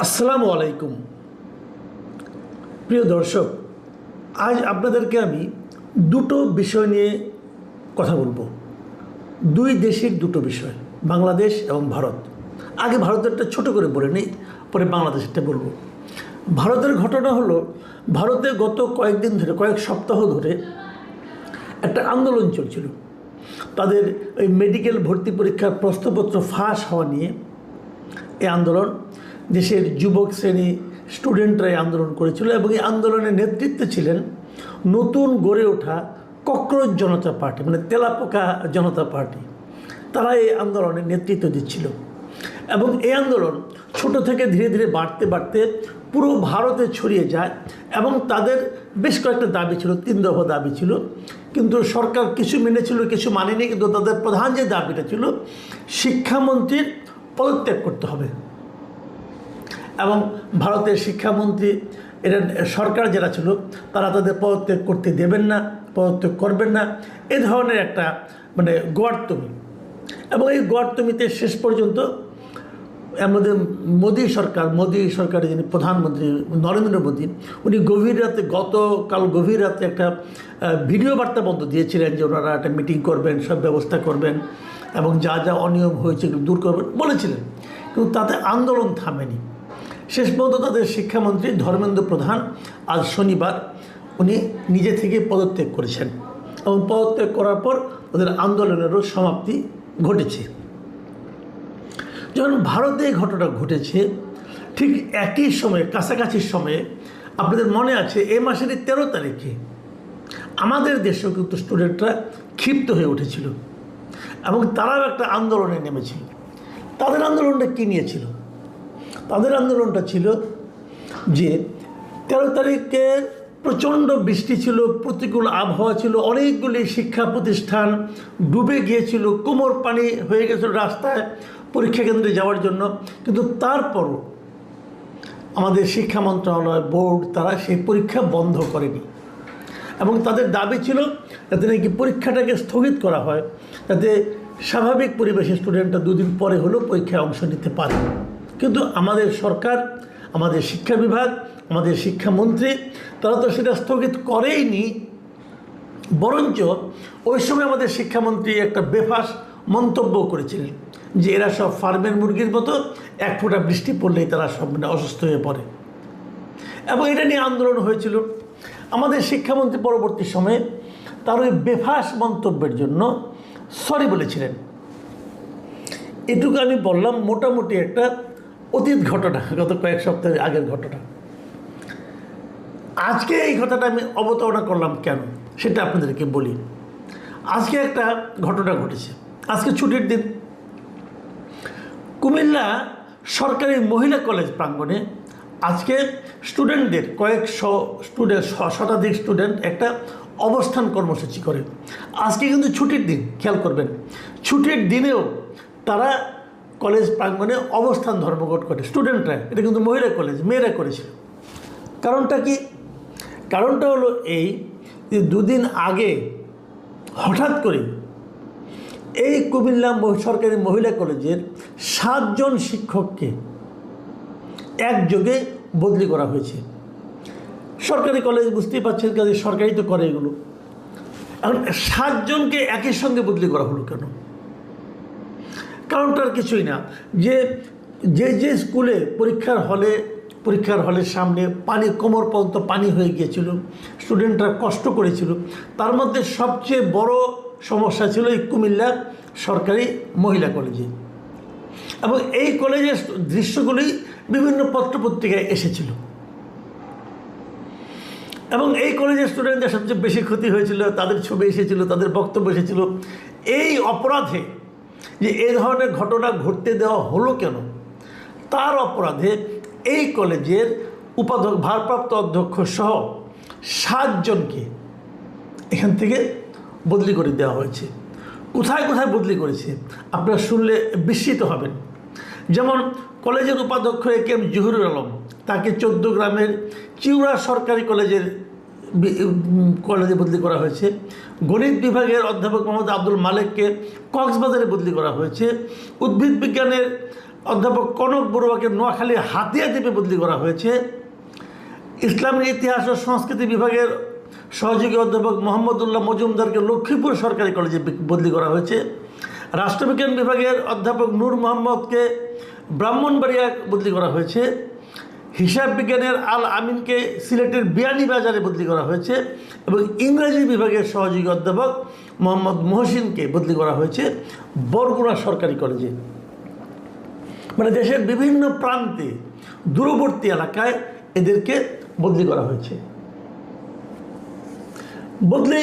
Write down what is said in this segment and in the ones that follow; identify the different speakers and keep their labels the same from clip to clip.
Speaker 1: আসসালামু আলাইকুম প্রিয় দর্শক, আজ আপনাদেরকে আমি দুটো বিষয় নিয়ে কথা বলবো। দুই দেশের দুটো বিষয়, বাংলাদেশ এবং ভারত। আগে ভারতেরটা ছোট করে বলে নিই, পরে বাংলাদেশেরটা বলবো। ভারতের ঘটনা হলো, ভারতে গত কয়েকদিন ধরে, কয়েক সপ্তাহ ধরে একটা আন্দোলন চলছিল। তাদের ওই মেডিকেল ভর্তি পরীক্ষার প্রশ্নপত্র ফাঁস হওয়া নিয়ে এই আন্দোলন, দেশের যুবক শ্রেণী স্টুডেন্টরা এই আন্দোলন করেছিল এবং এই আন্দোলনের নেতৃত্বে ছিলেন নতুন গড়ে ওঠা ককরোচ জনতা পার্টি, মানে তেলাপোকা জনতা পার্টি। তারা এই আন্দোলনের নেতৃত্ব দিচ্ছিল এবং এই আন্দোলন ছোট থেকে ধীরে ধীরে বাড়তে বাড়তে পুরো ভারতে ছড়িয়ে যায় এবং তাদের বেশ কয়েকটা দাবি ছিল, 3 দফা দাবি ছিল। কিন্তু সরকার কিছু মেনেছিল, কিছু মানেনি। কিন্তু তাদের প্রধান যে দাবিটা ছিল, শিক্ষামন্ত্রীর পদত্যাগ করতে হবে। এবং ভারতের শিক্ষামন্ত্রী, এরা সরকার যারা ছিল তারা তাদের পদত্যাগ করতে দেবেন না, পদত্যাগ করবেন না, এ ধরনের একটা গোয়ার্তমি। এবং এই গোয়ার্তমিতে শেষ পর্যন্ত আমাদের মোদী সরকারের যিনি প্রধানমন্ত্রী নরেন্দ্র মোদী, উনি গতকাল গভীর রাতে একটা ভিডিও বার্তা বন্ধ দিয়েছিলেন যে ওনারা একটা মিটিং করবেন, সব ব্যবস্থা করবেন এবং যা যা অনিয়ম হয়েছে এগুলো দূর করবেন বলেছিলেন। কিন্তু তাতে আন্দোলন থামেনি। শেষ পর্যন্ত তাদের শিক্ষামন্ত্রী ধর্মেন্দ্র প্রধান আজ শনিবার উনি নিজে থেকে পদত্যাগ করেছেন এবং পদত্যাগ করার পর ওদের আন্দোলনেরও সমাপ্তি ঘটেছে। যখন ভারতে এই ঘটনা ঘটেছে, ঠিক একই সময়ে, কাছাকাছি সময়ে, আপনাদের মনে আছে এই মাসের 13 তারিখে আমাদের দেশেও কিন্তু স্টুডেন্টরা ক্ষিপ্ত হয়ে উঠেছিল এবং তারাও একটা আন্দোলনে নেমেছিল। তাদের আন্দোলনটা কী নিয়েছিল? তাদের আন্দোলনটা ছিল যে 13 তারিখে প্রচণ্ড বৃষ্টি ছিল, প্রতিকূল আবহাওয়া ছিল, অনেকগুলি শিক্ষা প্রতিষ্ঠান ডুবে গিয়েছিল, কোমর পানি হয়ে গেছিল রাস্তায় পরীক্ষা কেন্দ্রে যাওয়ার জন্য। কিন্তু তারপরও আমাদের শিক্ষা মন্ত্রণালয়, বোর্ড, তারা সেই পরীক্ষা বন্ধ করেনি এবং তাদের দাবি ছিল যাতে নাকি পরীক্ষাটাকে স্থগিত করা হয়, যাতে স্বাভাবিক পরিবেশে স্টুডেন্টরা 2 দিন পরে হলেও পরীক্ষায় অংশ নিতে পারে। কিন্তু আমাদের সরকার, আমাদের শিক্ষা বিভাগ, আমাদের শিক্ষামন্ত্রী, তারা তো সেটা স্থগিত করেইনি। বরঞ্চ ওই সময় আমাদের শিক্ষামন্ত্রী একটা বেফাস মন্তব্য করেছিলেন যে এরা সব ফার্মের মুরগির মতো, 1 ফোঁটা বৃষ্টি পড়লেই তারা সব অসুস্থ হয়ে পড়ে। এবং এটা নিয়ে আন্দোলন হয়েছিল। আমাদের শিক্ষামন্ত্রী পরবর্তী সময়ে তার ওই বেফাস মন্তব্যের জন্য সরি বলেছিলেন। এটুকু আমি বললাম মোটামুটি একটা অতীত ঘটনা, গত কয়েক সপ্তাহ আগের ঘটনা। আজকে এই কথাটা আমি অবতারণা করলাম কেন সেটা আপনাদেরকে বলি। আজকে একটা ঘটনা ঘটেছে। আজকে ছুটির দিন। কুমিল্লা সরকারি মহিলা কলেজ প্রাঙ্গণে আজকে স্টুডেন্টদের শতাধিক স্টুডেন্ট একটা অবস্থান কর্মসূচি করে। আজকে কিন্তু ছুটির দিন, খেয়াল করবেন। ছুটির দিনেও তারা কলেজ প্রাঙ্গণে অবস্থান ধর্মঘট করে স্টুডেন্টরা। এটা কিন্তু মহিলা কলেজ, মেয়েরা করেছিল। কারণটা কি? কারণটা হলো এই যে 2 দিন আগে হঠাৎ করে এই কুমিল্লা সরকারি মহিলা কলেজের 7 জন শিক্ষককে একযোগে বদলি করা হয়েছে। সরকারি কলেজ, বুঝতেই পারছেন, কাজে সরকারি তো করে এগুলো। এখন 7 জনকে একই সঙ্গে বদলি করা হলো কেন? কারণটার কিছুই না। যে স্কুলে পরীক্ষার হলের সামনে পানি, কোমর পর্যন্ত পানি হয়ে গিয়েছিল, স্টুডেন্টরা কষ্ট করেছিল, তার মধ্যে সবচেয়ে বড় সমস্যা ছিল এই কুমিল্লা সরকারি মহিলা কলেজে। এবং এই কলেজের দৃশ্যগুলি বিভিন্ন পত্রপত্রিকায় এসেছিল এবং এই কলেজের স্টুডেন্টদের সবচেয়ে বেশি ক্ষতি হয়েছিল। তাদের ছবি এসেছিল, তাদের বক্তব্য এসেছিল। এই অপরাধে, যে এই ধরনের ঘটনা ঘটতে দেওয়া হলো কেন, তার অপরাধে এই কলেজের ভারপ্রাপ্ত অধ্যক্ষ সহ 7 জনকে এখান থেকে বদলি করে দেওয়া হয়েছে। কোথায় কোথায় বদলি করেছে আপনারা শুনলে বিস্মিত হবেন। যেমন কলেজের উপাধ্যক্ষ একেএম জহুরুল আলম, তাকে 14 গ্রামের চিউড়া সরকারি কলেজে বদলি করা হয়েছে। গণিত বিভাগের অধ্যাপক মোহাম্মদ আব্দুল মালেককে কক্সবাজারে বদলি করা হয়েছে। উদ্ভিদ বিজ্ঞানের অধ্যাপক কনক বড়ুয়াকে নোয়াখালী হাতিয়া দ্বীপে বদলি করা হয়েছে। ইসলামের ইতিহাস ও সংস্কৃতি বিভাগের সহযোগী অধ্যাপক মোহাম্মদুল্লাহ মজুমদারকে লক্ষ্মীপুর সরকারি কলেজে বদলি করা হয়েছে। রাষ্ট্রবিজ্ঞান বিভাগের অধ্যাপক নূর মোহাম্মদকে ব্রাহ্মণবাড়িয়া বদলি করা হয়েছে। হিসাব বিজ্ঞানের আল আমিনকে সিলেটের বিয়ানীবাজারে বদলি করা হয়েছে এবং ইংরেজি বিভাগের সহযোগী অধ্যাপক মোহাম্মদ মহসিনকে বদলি করা হয়েছে বরগুনা সরকারি কলেজে। মানে দেশের বিভিন্ন প্রান্তে দূরবর্তী এলাকায় এদেরকে বদলি করা হয়েছে। বদলি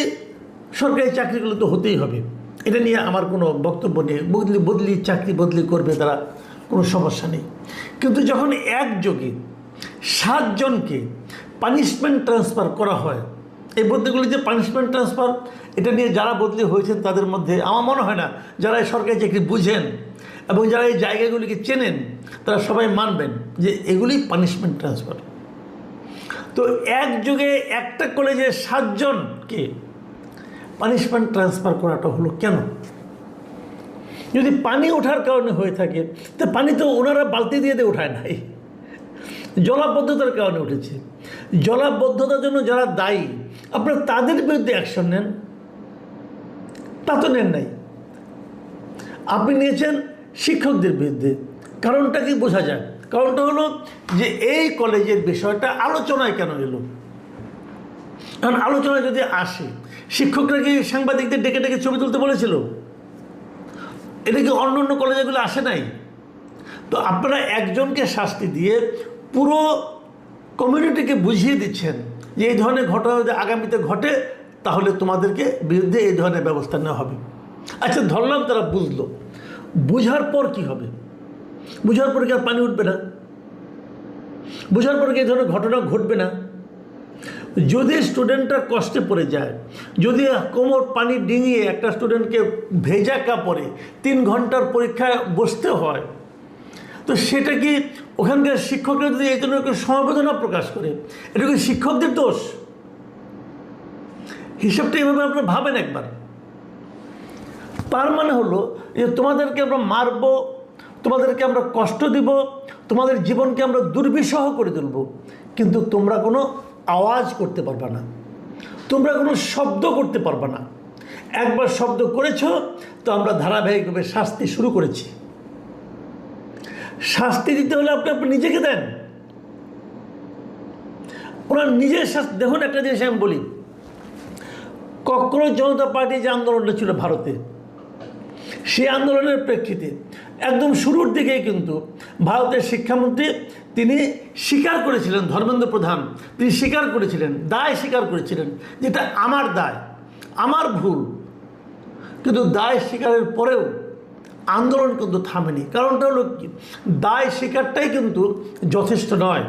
Speaker 1: সরকারি চাকরিগুলো তো হতেই হবে, এটা নিয়ে আমার কোনো বক্তব্য নেই। বদলি চাকরি বদলি করবে, তারা কোনো সমস্যা নেই। কিন্তু যখন একযোগে 7 জনকে পানিশমেন্ট ট্রান্সফার করা হয়, এই বদলিগুলি যে পানিশমেন্ট ট্রান্সফার, এটা নিয়ে যারা বদলি হয়েছেন তাদের মধ্যে আমার মনে হয় না যারা এই সরকারি চাকরি বুঝেন এবং যারা এই জায়গাগুলিকে চেনেন তারা সবাই মানবেন যে এগুলি পানিশমেন্ট ট্রান্সফার। তো একযোগে একটা কলেজে 7 জনকে পানিশমেন্ট ট্রান্সফার করাটা হলো কেন? যদি পানি ওঠার কারণে হয়ে থাকে, তো পানি তো ওনারা বালতি দিয়ে ওঠায় নাই, জলাবদ্ধতার কারণে উঠেছে। জলাবদ্ধতার জন্য যারা দায়ী আপনারা তাদের বিরুদ্ধে অ্যাকশন নেন, তা তো নেন নাই। আপনি নিয়েছেন শিক্ষকদের বিরুদ্ধে। কারণটা কি বোঝা যায়? কারণটা হলো যে এই কলেজের বিষয়টা আলোচনায় কেন এলো? কারণ আলোচনায় যদি আসে, শিক্ষকরা কি সাংবাদিকদের ডেকে ডেকে ছবি তুলতে বলেছিল? এটা কি অন্য অন্য কলেজগুলো আসে নাই? তো আপনারা একজনকে শাস্তি দিয়ে পুরো কমিউনিটিকে বুঝিয়ে দিচ্ছেন যে এই ধরনের ঘটনা যদি আগামীতে ঘটে তাহলে তোমাদেরকে বিরুদ্ধে এই ধরনের ব্যবস্থা নেওয়া হবে। আচ্ছা, ধরলাম তারা বুঝলো, বুঝার পর কি হবে? বুঝার পর কি আর পানি উঠবে না? বুঝার পর কি এই ধরনের ঘটনা ঘটবে না? যদি স্টুডেন্টরা কষ্টে পড়ে যায়, যদি কোমর পানি ডিঙিয়ে একটা স্টুডেন্টকে ভেজা কাপড়ে 3 ঘন্টার পরীক্ষায় বসতে হয়, তো সেটা কি ওখানকার শিক্ষকরা যদি এই জন্য সমবেদনা প্রকাশ করে, এটা কি শিক্ষকদের দোষ? হিসাবটা এভাবে আপনারা ভাবেন একবার। তার মানে হলো যে তোমাদেরকে আমরা মারব, তোমাদেরকে আমরা কষ্ট দিব, তোমাদের জীবনকে আমরা দুর্বিষহ করে তুলব, কিন্তু তোমরা কোনো আওয়াজ করতে পারবা না, তোমরা কোনো শব্দ করতে পারবা না। একবার শব্দ করেছ তো আমরা ধারাবাহিকভাবে শাস্তি শুরু করেছি। শাস্তি দিতে হলে আপনি নিজেকে দেন, ওনার নিজের শাস্তি দেখুন। একটা জিনিস আমি বলি, ককরোচ জনতা পার্টি যে আন্দোলনটা ছিল ভারতে, সেই আন্দোলনের প্রেক্ষিতে একদম শুরুর দিকেই কিন্তু ভারতের শিক্ষামন্ত্রী তিনি স্বীকার করেছিলেন, ধর্মেন্দ্র প্রধান তিনি স্বীকার করেছিলেন, দায় স্বীকার করেছিলেন, যেটা আমার দায়, আমার ভুল। কিন্তু দায় স্বীকারের পরেও আন্দোলন কিন্তু থামেনি। কারণটা হলো কি, দায় স্বীকারটাই কিন্তু যথেষ্ট নয়।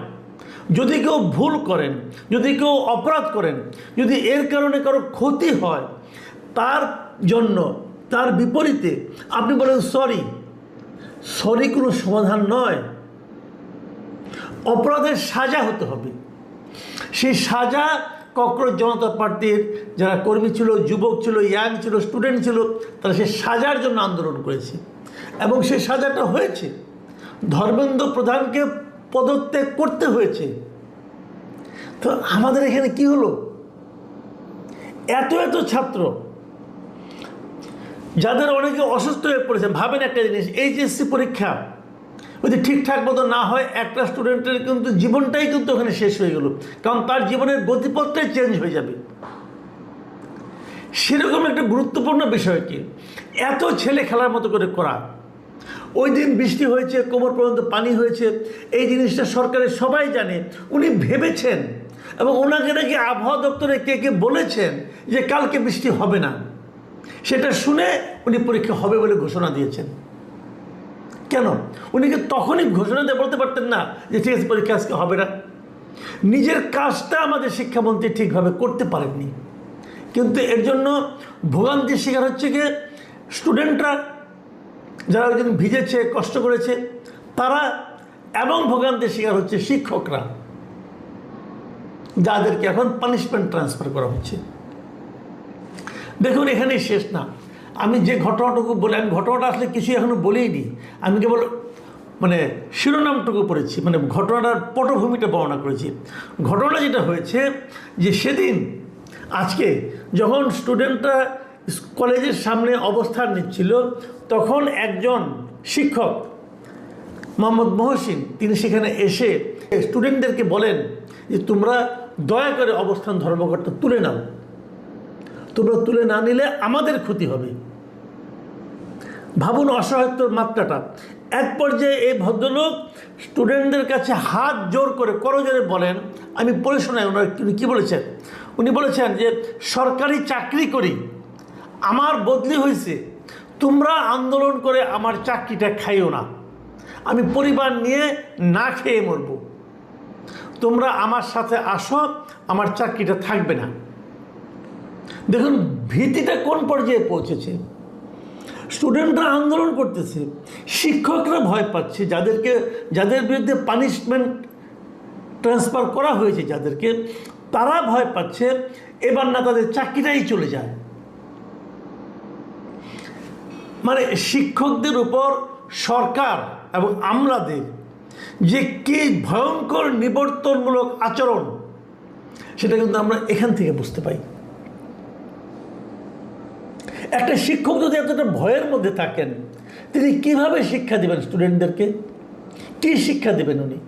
Speaker 1: যদি কেউ ভুল করেন, যদি কেউ অপরাধ করেন, যদি এর কারণে কারো ক্ষতি হয়, তার জন্য তার বিপরীতে আপনি বলেন সরি, সরি কোনো সমাধান নয়। অপরাধের সাজা হতে হবে। সেই সাজা ককরোচ জনতা পার্টির যারা কর্মী ছিল, যুবক ছিল, ইয়াং ছিল, স্টুডেন্ট ছিল, তারা সেই সাজার জন্য আন্দোলন করেছে এবং সেই সাজাটা হয়েছে। ধর্মেন্দ্র প্রধানকে পদত্যাগ করতে হয়েছে। তো আমাদের এখানে কি হলো? এত এত ছাত্র যাদের অনেকে অসুস্থ হয়ে পড়েছে। ভাবেন একটা জিনিস, এইচএসসি পরীক্ষা যদি ঠিকঠাক মতো না হয়, একটা স্টুডেন্টের কিন্তু জীবনটাই কিন্তু ওখানে শেষ হয়ে গেল, কারণ তার জীবনের গতিপথটাই চেঞ্জ হয়ে যাবে। সেরকম একটা গুরুত্বপূর্ণ বিষয় কি এত ছেলে খেলার মতো করে করা। ওই দিন বৃষ্টি হয়েছে, কোমর পর্যন্ত পানি হয়েছে, এই জিনিসটা সরকারের সবাই জানে। উনি ভেবেছেন এবং ওনাকে নাকি আবহাওয়া দপ্তরে কে কে বলেছেন যে কালকে বৃষ্টি হবে না, সেটা শুনে উনি পরীক্ষা হবে বলে ঘোষণা দিয়েছেন। কেন? উনি কি তখনই ঘোষণা দিয়ে বলতে পারতেন না যে ঠিক আছে পরীক্ষা আজকে হবে না? নিজের কাজটা আমাদের শিক্ষামন্ত্রী ঠিকভাবে করতে পারেননি, কিন্তু এর জন্য ভোগান্তির শিকার হচ্ছে কি স্টুডেন্টরা, যারা ওই দিন ভিজেছে, কষ্ট করেছে তারা, এবং ভোগান্তির শিকার হচ্ছে শিক্ষকরা, যাদেরকে এখন পানিশমেন্ট ট্রান্সফার করা হচ্ছে। দেখুন, এখানেই শেষ না। আমি যে ঘটনাটুকু বলি, আমি ঘটনাটা আসলে কিছুই এখনো বলিনি। আমি কেবল মানে শিরোনামটুকু পড়েছি, মানে ঘটনাটার পটভূমিটা বর্ণনা করেছি। ঘটনা যেটা হয়েছে যে সেদিন আজকে যখন স্টুডেন্টরা কলেজের সামনে অবস্থান নিচ্ছিল, তখন একজন শিক্ষক মোহাম্মদ মহসিন তিনি সেখানে এসে স্টুডেন্টদেরকে বলেন যে তোমরা দয়া করে অবস্থান ধর্মঘটটা তুলে নাও, তোমরা তুলে না নিলে আমাদের ক্ষতি হবে। ভাবুন অসহায়ত্বর মাত্রাটা। এক পর্যায়ে এই ভদ্রলোক স্টুডেন্টদের কাছে হাত জোর করে করজোরে বলেন, আমি পড়ে শোনাই ওনার কী বলেছেন। উনি বলেছেন যে সরকারি চাকরি করি, আমার বদলি হয়েছে, তোমরা আন্দোলন করে আমার চাকরিটা খাইও না, আমি পরিবার নিয়ে না খেয়ে মরব, তোমরা আমার সাথে আসো, আমার চাকরিটা থাকবে না। দেখুন ভীতিটা কোন পর্যায়ে পৌঁছেছে। স্টুডেন্টরা আন্দোলন করতেছে, শিক্ষকরা ভয় পাচ্ছে, যাদের বিরুদ্ধে পানিশমেন্ট ট্রান্সফার করা হয়েছে যাদেরকে, তারা ভয় পাচ্ছে এবার না তাদের চাকরিটাই চলে যায়। মানে শিক্ষকদের উপর সরকার এবং আমলাদের যে কি ভয়ঙ্কর নিবর্তনমূলক আচরণ, সেটা কিন্তু আমরা এখান থেকে বুঝতে পাই। একটা শিক্ষক যদি এতটা ভয়ের মধ্যে থাকেন, তিনি কিভাবে শিক্ষা দেবেন স্টুডেন্টদেরকে? কি শিক্ষা দেবেন উনি?